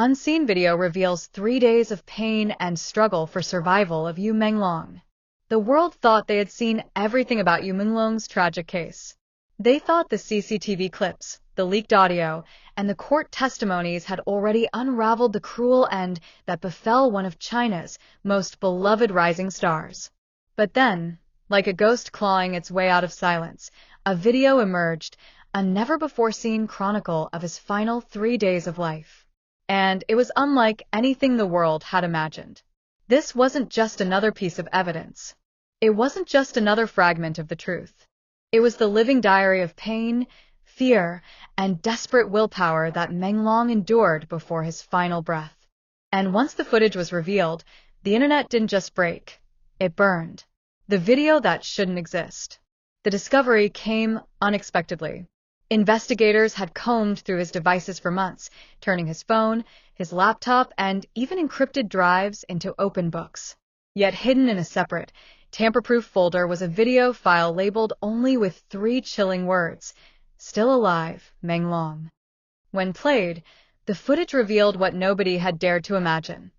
Unseen video reveals 3 days of pain and struggle for survival of Yumenglong. The world thought they had seen everything about Yumenglong's tragic case. They thought the CCTV clips, the leaked audio, and the court testimonies had already unraveled the cruel end that befell one of China's most beloved rising stars. But then, like a ghost clawing its way out of silence, a video emerged, a never-before-seen chronicle of his final 3 days of life. And it was unlike anything the world had imagined. This wasn't just another piece of evidence. It wasn't just another fragment of the truth. It was the living diary of pain, fear, and desperate willpower that Meng endured before his final breath. And once the footage was revealed, the internet didn't just break, it burned. The video that shouldn't exist. The discovery came unexpectedly. Investigators had combed through his devices for months, turning his phone, his laptop, and even encrypted drives into open books. Yet hidden in a separate, tamper-proof folder was a video file labeled only with 3 chilling words: "Still alive, Meng." When played, the footage revealed what nobody had dared to imagine.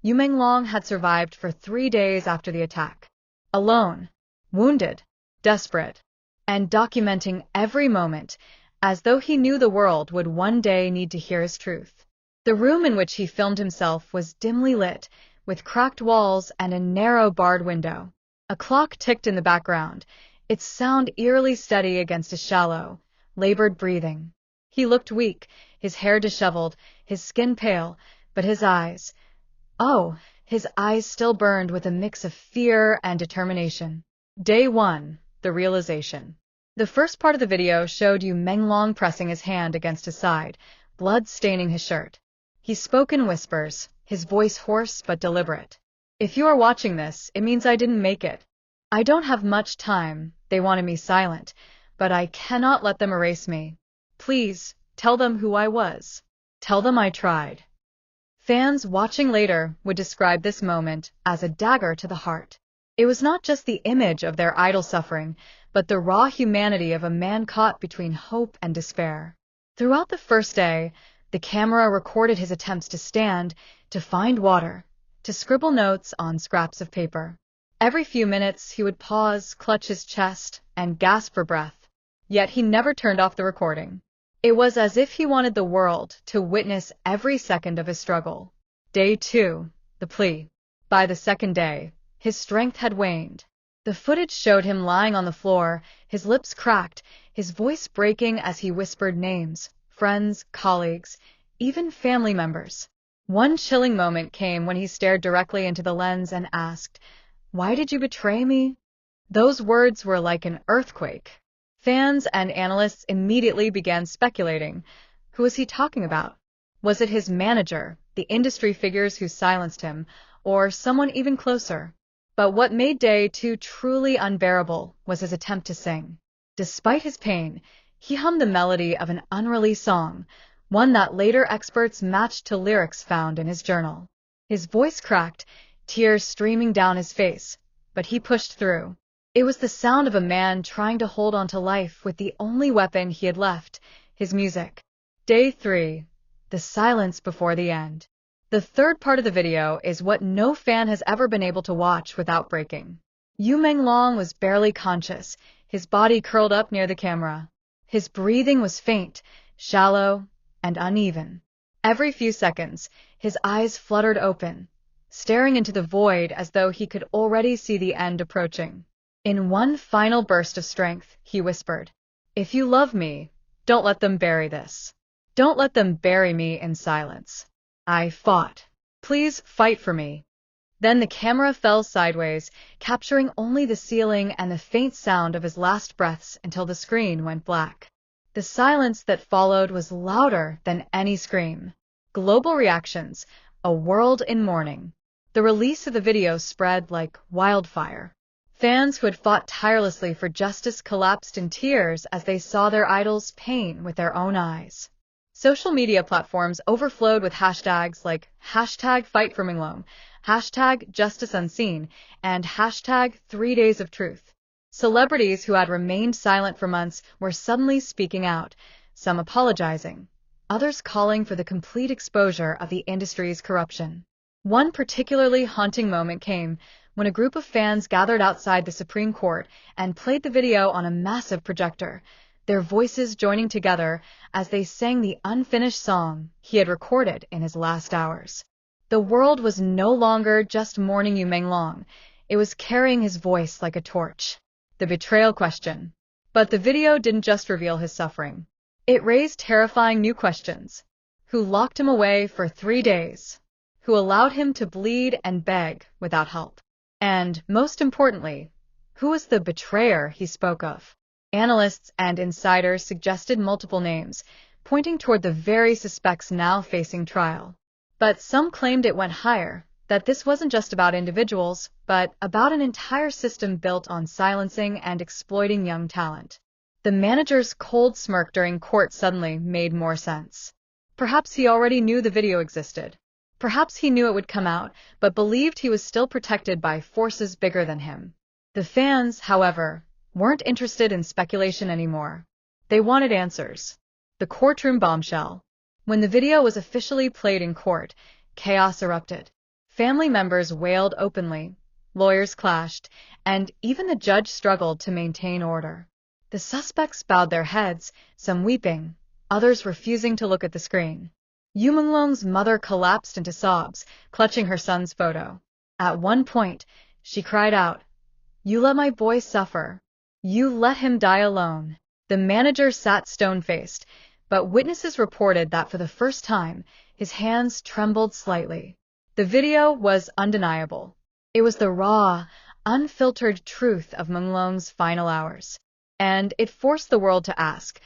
Yumenglong had survived for 3 days after the attack. Alone, wounded, desperate, and documenting every moment, as though he knew the world would one day need to hear his truth. The room in which he filmed himself was dimly lit, with cracked walls and a narrow barred window. A clock ticked in the background, its sound eerily steady against a shallow, labored breathing. He looked weak, his hair disheveled, his skin pale, but his eyes... his eyes still burned with a mix of fear and determination. Day 1, the realization. The first part of the video showed Yumenglong pressing his hand against his side, blood staining his shirt. He spoke in whispers, his voice hoarse but deliberate. "If you are watching this, it means I didn't make it. I don't have much time, they wanted me silent, but I cannot let them erase me. Please, tell them who I was. Tell them I tried." Fans watching later would describe this moment as a dagger to the heart. It was not just the image of their idol suffering, but the raw humanity of a man caught between hope and despair. Throughout the first day, the camera recorded his attempts to stand, to find water, to scribble notes on scraps of paper. Every few minutes, he would pause, clutch his chest, and gasp for breath. Yet he never turned off the recording. It was as if he wanted the world to witness every second of his struggle. Day 2, the plea. By the second day, his strength had waned. The footage showed him lying on the floor, his lips cracked, his voice breaking as he whispered names, friends, colleagues, even family members. One chilling moment came when he stared directly into the lens and asked, "Why did you betray me?" Those words were like an earthquake. Fans and analysts immediately began speculating. Who was he talking about? Was it his manager, the industry figures who silenced him, or someone even closer? But what made Day 2 truly unbearable was his attempt to sing. Despite his pain, he hummed the melody of an unreleased song, one that later experts matched to lyrics found in his journal. His voice cracked, tears streaming down his face, but he pushed through. It was the sound of a man trying to hold on to life with the only weapon he had left, his music. Day 3, the silence before the end. The third part of the video is what no fan has ever been able to watch without breaking. Yumenglong was barely conscious, his body curled up near the camera. His breathing was faint, shallow, and uneven. Every few seconds, his eyes fluttered open, staring into the void as though he could already see the end approaching. In one final burst of strength, he whispered, "If you love me, don't let them bury this. Don't let them bury me in silence. I fought. Please fight for me." Then the camera fell sideways, capturing only the ceiling and the faint sound of his last breaths until the screen went black. The silence that followed was louder than any scream. Global reactions, a world in mourning. The release of the video spread like wildfire. Fans who had fought tirelessly for justice collapsed in tears as they saw their idol's pain with their own eyes. Social media platforms overflowed with hashtags like #FightForMenglong, #JusticeUnseen, and #3DaysOfTruth. Celebrities who had remained silent for months were suddenly speaking out, some apologizing, others calling for the complete exposure of the industry's corruption. One particularly haunting moment came when a group of fans gathered outside the Supreme Court and played the video on a massive projector, their voices joining together as they sang the unfinished song he had recorded in his last hours. The world was no longer just mourning Yumenglong, it was carrying his voice like a torch. The betrayal question. But the video didn't just reveal his suffering. It raised terrifying new questions. Who locked him away for 3 days? Who allowed him to bleed and beg without help? And, most importantly, who was the betrayer he spoke of? Analysts and insiders suggested multiple names, pointing toward the very suspects now facing trial. But some claimed it went higher, that this wasn't just about individuals, but about an entire system built on silencing and exploiting young talent. The manager's cold smirk during court suddenly made more sense. Perhaps he already knew the video existed. Perhaps he knew it would come out, but believed he was still protected by forces bigger than him. The fans, however, weren't interested in speculation anymore. They wanted answers. The courtroom bombshell. When the video was officially played in court, chaos erupted. Family members wailed openly, lawyers clashed, and even the judge struggled to maintain order. The suspects bowed their heads, some weeping, others refusing to look at the screen. Yumenglong's mother collapsed into sobs, clutching her son's photo. At one point, she cried out, "You let my boy suffer. You let him die alone." The manager sat stone-faced, but witnesses reported that for the first time, his hands trembled slightly. The video was undeniable. It was the raw, unfiltered truth of Menglong's final hours. And it forced the world to ask,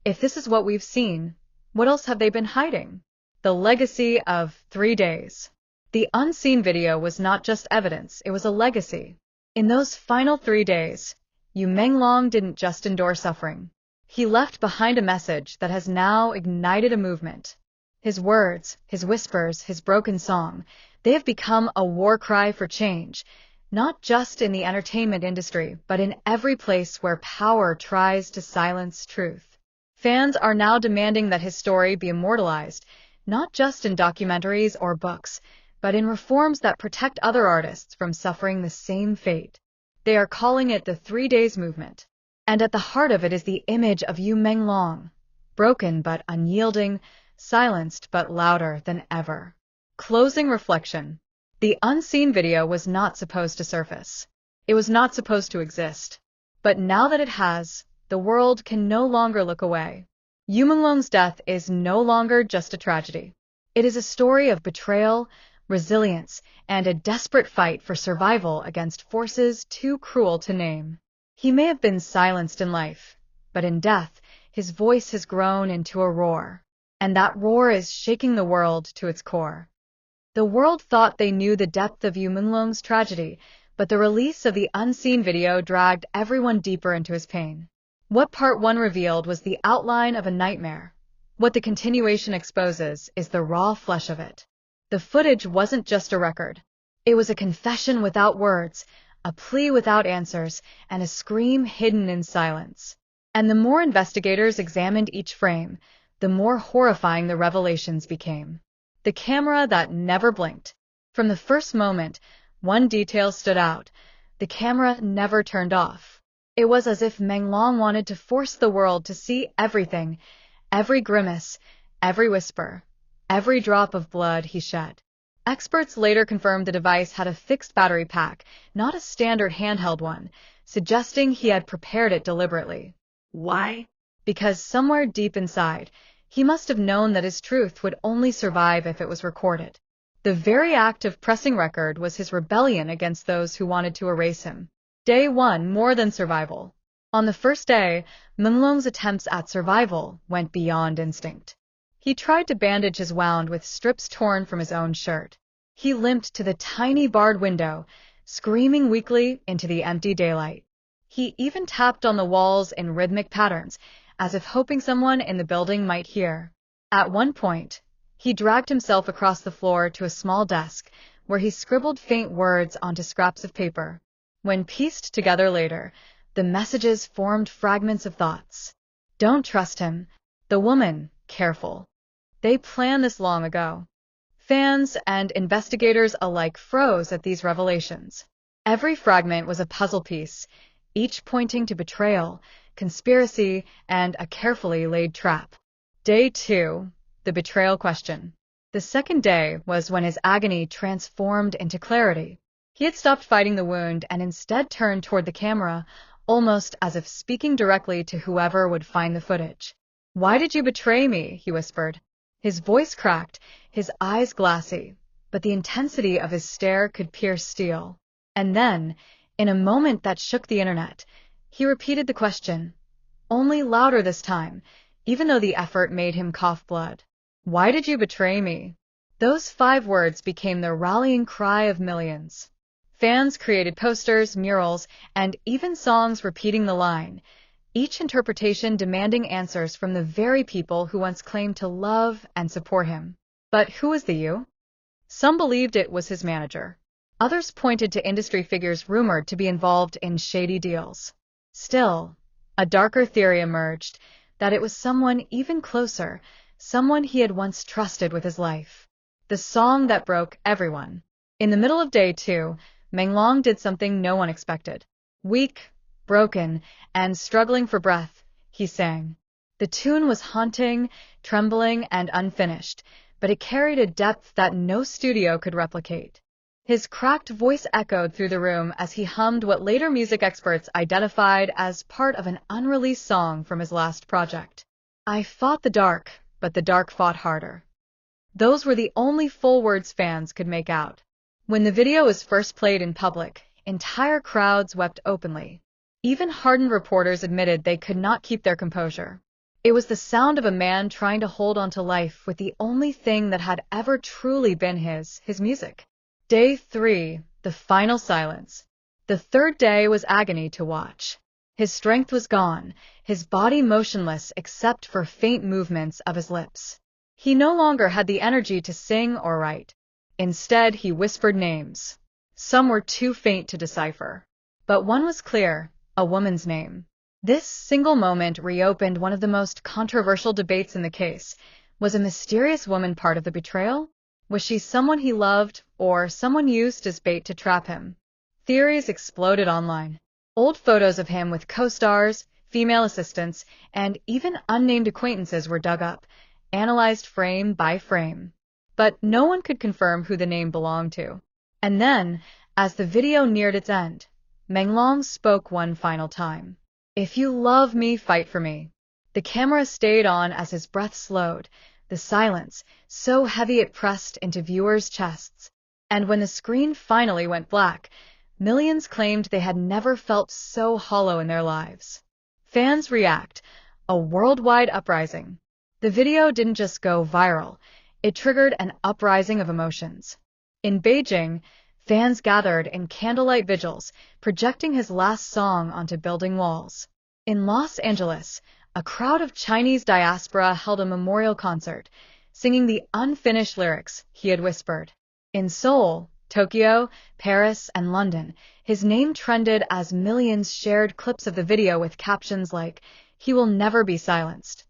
if this is what we've seen, what else have they been hiding? The legacy of 3 days. The unseen video was not just evidence, it was a legacy. In those final 3 days, Yumenglong didn't just endure suffering. He left behind a message that has now ignited a movement. His words, his whispers, his broken song, they have become a war cry for change, not just in the entertainment industry, but in every place where power tries to silence truth. Fans are now demanding that his story be immortalized, not just in documentaries or books, but in reforms that protect other artists from suffering the same fate. They are calling it the 3 Days Movement. And at the heart of it is the image of Yumenglong, broken but unyielding, silenced but louder than ever. Closing reflection. The unseen video was not supposed to surface. It was not supposed to exist. But now that it has, the world can no longer look away. Yumenglong's death is no longer just a tragedy. It is a story of betrayal, resilience, and a desperate fight for survival against forces too cruel to name. He may have been silenced in life, but in death, his voice has grown into a roar. And that roar is shaking the world to its core. The world thought they knew the depth of Yumenglong's tragedy, but the release of the unseen video dragged everyone deeper into his pain. What Part 1 revealed was the outline of a nightmare. What the continuation exposes is the raw flesh of it. The footage wasn't just a record. It was a confession without words, a plea without answers, and a scream hidden in silence. And the more investigators examined each frame, the more horrifying the revelations became. The camera that never blinked. From the first moment, one detail stood out. The camera never turned off. It was as if Menglong wanted to force the world to see everything, every grimace, every whisper, every drop of blood he shed. Experts later confirmed the device had a fixed battery pack, not a standard handheld one, suggesting he had prepared it deliberately. Why? Because somewhere deep inside, he must have known that his truth would only survive if it was recorded. The very act of pressing record was his rebellion against those who wanted to erase him. Day 1 more than survival. On the first day, Menglong's attempts at survival went beyond instinct. He tried to bandage his wound with strips torn from his own shirt. He limped to the tiny barred window, screaming weakly into the empty daylight. He even tapped on the walls in rhythmic patterns, as if hoping someone in the building might hear. At one point, he dragged himself across the floor to a small desk, where he scribbled faint words onto scraps of paper. When pieced together later, the messages formed fragments of thoughts. Don't trust him. The woman, careful. They planned this long ago. Fans and investigators alike froze at these revelations. Every fragment was a puzzle piece, each pointing to betrayal, conspiracy, and a carefully laid trap. Day 2, the betrayal question. The second day was when his agony transformed into clarity. He had stopped fighting the wound and instead turned toward the camera, almost as if speaking directly to whoever would find the footage. "Why did you betray me?" he whispered. His voice cracked, his eyes glassy, but the intensity of his stare could pierce steel. And then, in a moment that shook the internet, he repeated the question, only louder this time, even though the effort made him cough blood. "Why did you betray me?" Those 5 words became the rallying cry of millions. Fans created posters, murals, and even songs repeating the line, each interpretation demanding answers from the very people who once claimed to love and support him. But who was the you? Some believed it was his manager. Others pointed to industry figures rumored to be involved in shady deals. Still, a darker theory emerged, that it was someone even closer, someone he had once trusted with his life. The song that broke everyone. In the middle of day 2, Meng did something no one expected. Weak, broken, and struggling for breath, he sang. The tune was haunting, trembling, and unfinished, but it carried a depth that no studio could replicate. His cracked voice echoed through the room as he hummed what later music experts identified as part of an unreleased song from his last project. "I fought the dark, but the dark fought harder." Those were the only full words fans could make out. When the video was first played in public, entire crowds wept openly. Even hardened reporters admitted they could not keep their composure. It was the sound of a man trying to hold on to life with the only thing that had ever truly been his music. Day 3, the final silence. The third day was agony to watch. His strength was gone, his body motionless except for faint movements of his lips. He no longer had the energy to sing or write. Instead, he whispered names. Some were too faint to decipher. But one was clear, a woman's name. This single moment reopened one of the most controversial debates in the case. Was a mysterious woman part of the betrayal? Was she someone he loved, or someone used as bait to trap him? Theories exploded online. Old photos of him with co-stars, female assistants, and even unnamed acquaintances were dug up, analyzed frame by frame. But no one could confirm who the name belonged to. And then, as the video neared its end, Meng spoke one final time. "If you love me, fight for me." The camera stayed on as his breath slowed, the silence, so heavy it pressed into viewers' chests. And when the screen finally went black, millions claimed they had never felt so hollow in their lives. Fans react, a worldwide uprising. The video didn't just go viral, it triggered an uprising of emotions. In Beijing, fans gathered in candlelight vigils, projecting his last song onto building walls. In Los Angeles, a crowd of Chinese diaspora held a memorial concert, singing the unfinished lyrics he had whispered. In Seoul, Tokyo, Paris, and London, his name trended as millions shared clips of the video with captions like, "He will never be silenced."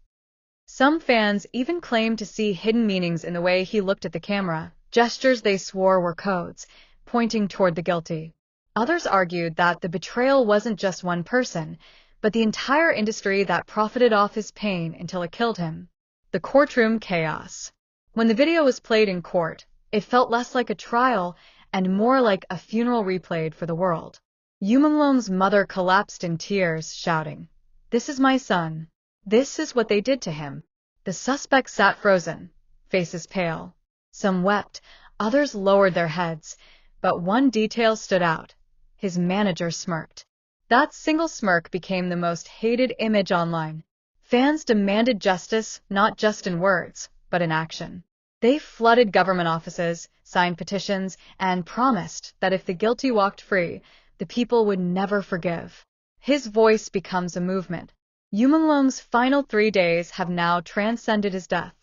Some fans even claimed to see hidden meanings in the way he looked at the camera, gestures they swore were codes, pointing toward the guilty. Others argued that the betrayal wasn't just one person, but the entire industry that profited off his pain until it killed him. The courtroom chaos. When the video was played in court, it felt less like a trial and more like a funeral replayed for the world. Yumenglong's mother collapsed in tears, shouting, "This is my son. This is what they did to him." The suspects sat frozen, faces pale. Some wept, others lowered their heads, but one detail stood out. His manager smirked. That single smirk became the most hated image online. Fans demanded justice not just in words, but in action. They flooded government offices, signed petitions, and promised that if the guilty walked free, the people would never forgive. His voice becomes a movement. Yumenglong's final 3 days have now transcended his death.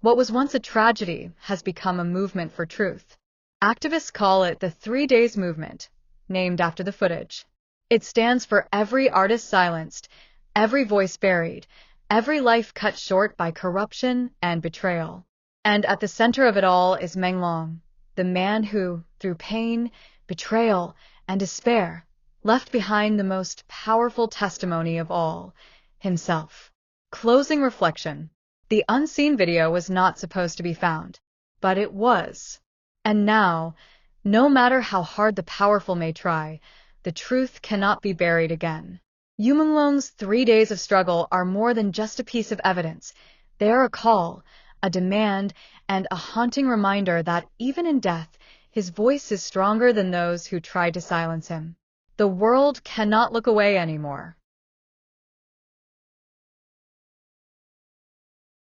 What was once a tragedy has become a movement for truth. Activists call it the 3 Days Movement, named after the footage. It stands for every artist silenced, every voice buried, every life cut short by corruption and betrayal. And at the center of it all is Menglong, the man who, through pain, betrayal, and despair, left behind the most powerful testimony of all, himself. Closing reflection. The unseen video was not supposed to be found, but it was. And now, no matter how hard the powerful may try, the truth cannot be buried again. Yumenglong's 3 days of struggle are more than just a piece of evidence. They are a call, a demand, and a haunting reminder that even in death, his voice is stronger than those who tried to silence him. The world cannot look away anymore.